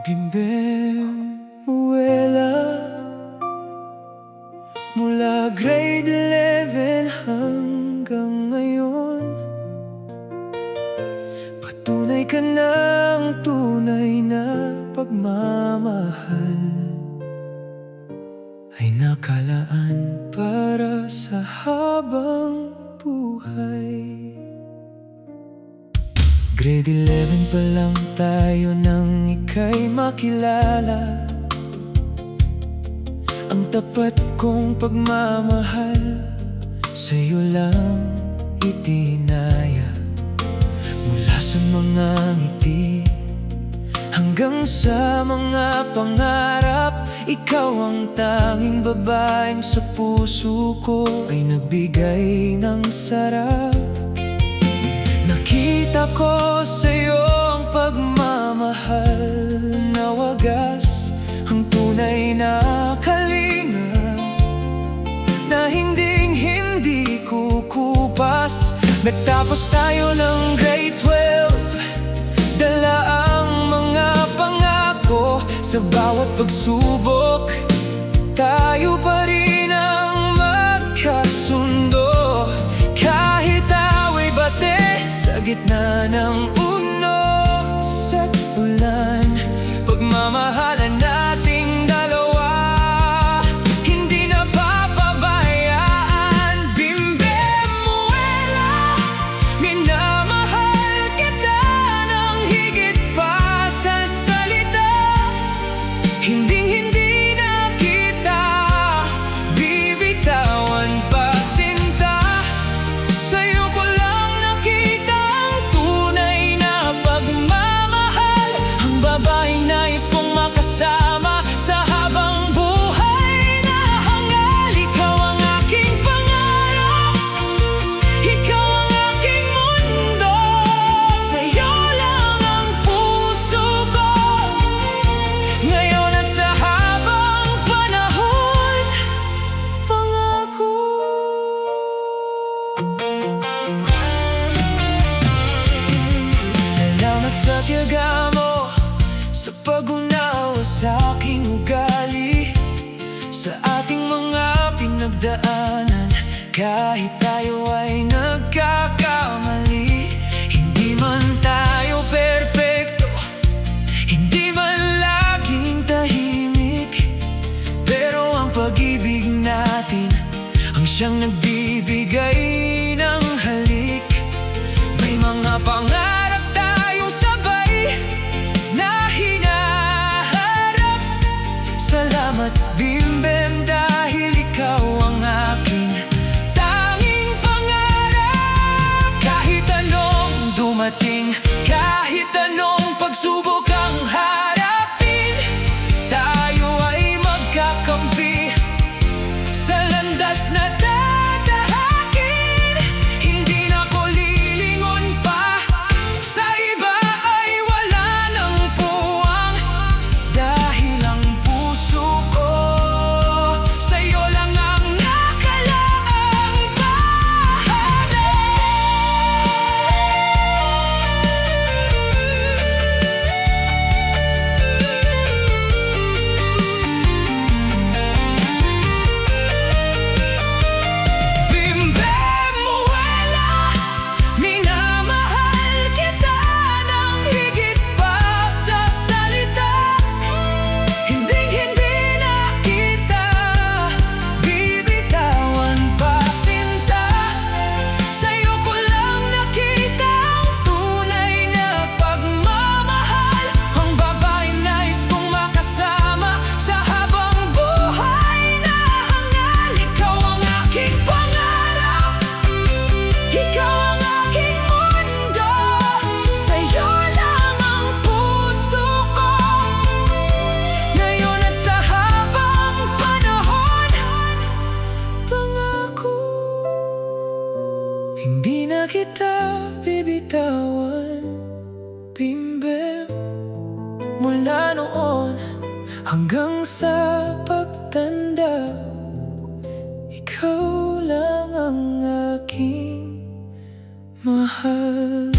Bimbemuela, mula grade 11 hanggang ngayon, patunay ka ng tunay na pagmamahal ay nakalaan para sa habang buhay. Grade 11 pa lang tayo nang ika'y makilala. Ang tapat kong pagmamahal sa'yo lang itinaya. Mula sa mga ngiti hanggang sa mga pangarap, ikaw ang tanging babaeng sa puso ko ay nagbigay ng sarap. Nakita ko sa'yo ang pagmamahal na wagas, ang tunay na kalinga na hinding-hindi kukupas. Nagtapos tayo ng grade 12, dala ang mga pangako. Sa bawat pagsubok, tayo pa rin ang magkasundo. Kahit away bate sa gitna ng unos at ulan, pagmamahalan nating dalawa hindi na papabayaan. Bimbemuela, minamahal kita ng higit pa sa salita. Hinding-hindi na kita bibitawan pa, sinta. Sa'yo ko lang nakita ang tunay na pagmamahal, ang babaeng nais kong makasama sa habang buhay na hangal. Ikaw ang aking pangarap, ikaw ang aking mundo. Sa'yo lang ang puso ko ngayon at sa habang panahon. Pangako. Salamat sa tiyaga mo, sa pag-unawa sa aking ugali, sa ating mga pinagdaanan. Kahit tayo ay nagkakamali, hindi man tayo perpekto, hindi man laging tahimik, pero ang pag-ibig natin ang siyang nagbibigay ng halik. May mga pangarap tayong sabay na hinaharap. Salamat Bimbem, dahil ikaw ang aking tanging pangarap. Kahit anong dumating, kahit anong pagsubok ang harapin, tayo ay magkakampi sa landas na tatahakin. Hindi na ko lilingon pa, sa iba ay wala ng puwang, dahil ang puso ko sa'yo lang ang nakalaang bahala. Bimbemuela, minamahal kita ng higit pa sa salita. Hinding-hindi na kita bibitawan pa, sinta. Sa'yo ko lang nakita ang tunay na pagmamahal, ang babaeng nais kong makasama sa habang buhay na hangal. Ikaw ang aking pangarap, ikaw ang aking mundo. Sa'yo lang ang puso ko ngayon at sa habang panahon. Pangako, hindi na kita bibitawan. Bimbem, mula noon hanggang sa pagtanda, ikaw lang ang aking mahal.